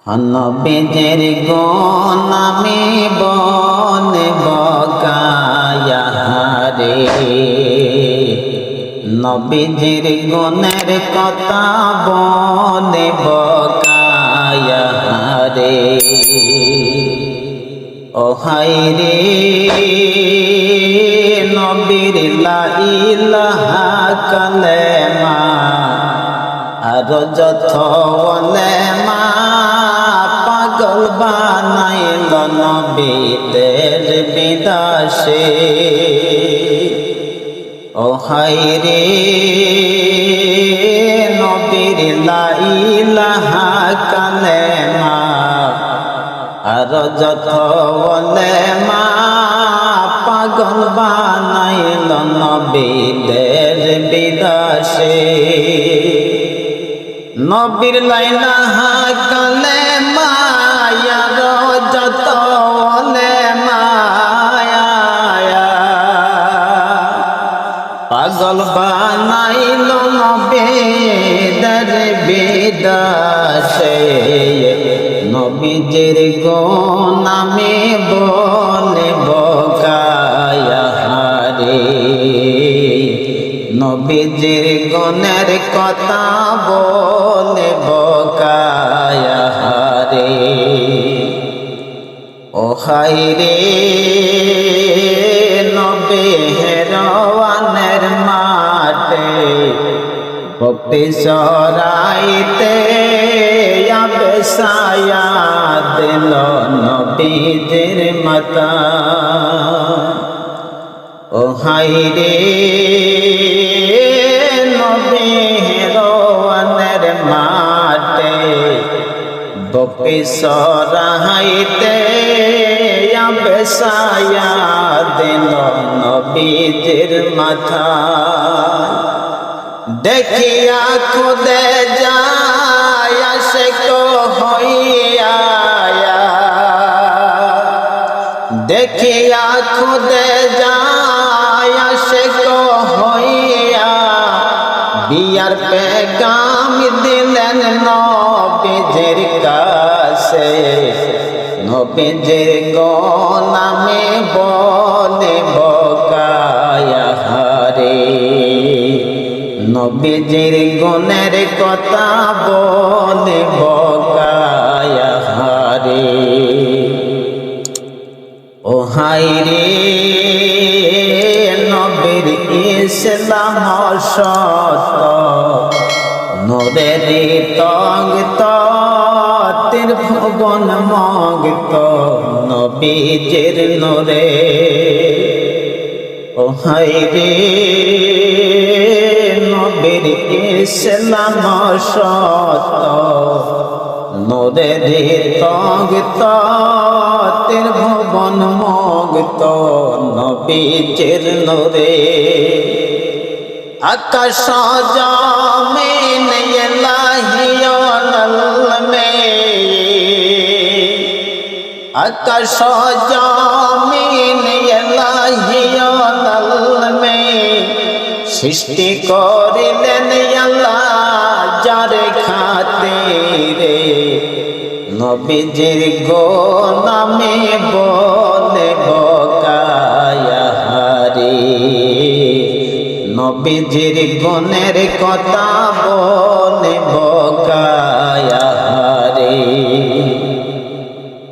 নবীজির গুণ আমি বলব কায়া রে, নবীজির গুণের কথা বলব কায়া রে। ও হায় রে নবীর লা ইলাহা কালেমা আর যত ওলেমা পাগল বানাইল নবীদের বিদাসে। ও হায় রে নবীর লা ইলাহা কালেমা আর যত ওলেমা পাগল বানাইল নবীদের বিদাসে। নবীর লা ইলাহা কালেমা আর যত ওলেমা পাগল বানাইল নবীদের বিদাসে। নবীজির গুণ আমি বলব কায়া রে, নবীজির গুণের কথা বলব কায়া রে। ও হায় রে নবী হেরওয়ানের মাঠে ভক্তি চরাইতে আবেশায়া দিল নবীজির মাতা। ও হায় রে নবী হেরওয়ানের মাঠে ভক্তি চরাইতে আবেশায়া দিল নবীজির মাথা। দেখিয়া খুদে যায় আশিক হইয়া, দেখিয়া খুদে যায় আশিক হইয়া বিয়ার পেগাম দিলেন নবীজির কাছে। নবীজির গুণ আমি বলব কায়া রে, নবীজির গুণের কথা বলব কায়া রে। ও হায় রে নবীর ইসলাম সত নূরের তঙ্গত ত্রিভুবন মগত নবীজির নূরে। ও হায় রে নবীর ইসলাম সত নূরের তঙ্গত ত্রিভুবন মগত নবীজির নূরে। আকাশ জমিন ইলাহিয়াল মে, আকাশ জমিন ইলাহিয়াল মে সৃষ্টি করিলেন আল্লাহ যার খাতিরে। নবীজির গুণ আমি বলব কায়া রে, নবীজির গুণের কথা বলব কায়া রে।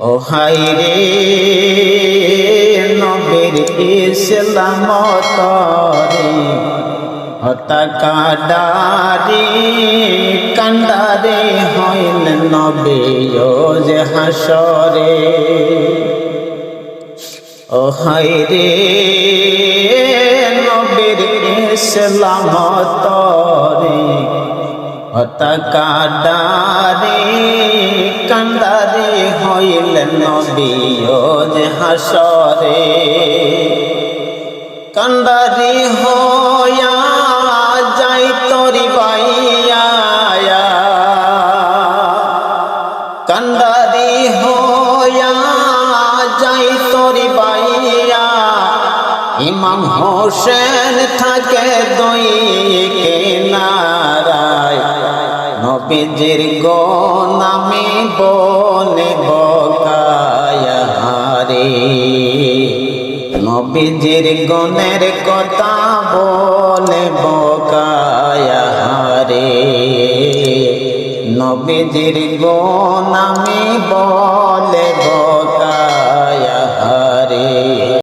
ও হায় রে নবীর ইসলাম তরে হতাকা ডারি কান্ডারে হইল নবী যে হাসরে। ও হায় রে নবীর ইসলাম তরে হতাকা ডারি কান্ডারে হইল নবী যে হাসরে। কান্ডারি হইয়া যাই তরি বাইয়া, কান্ডারি হইয়া যাই তরি বাইয়া ইমাম হোসেন থাকে দুই কিনারায়। নবীজির গুণ আমি বলে বকায়া হারে নবীজির গুণের কথা বলে বকায়া হারে নবীজির গুণ আমি বলে বকায়া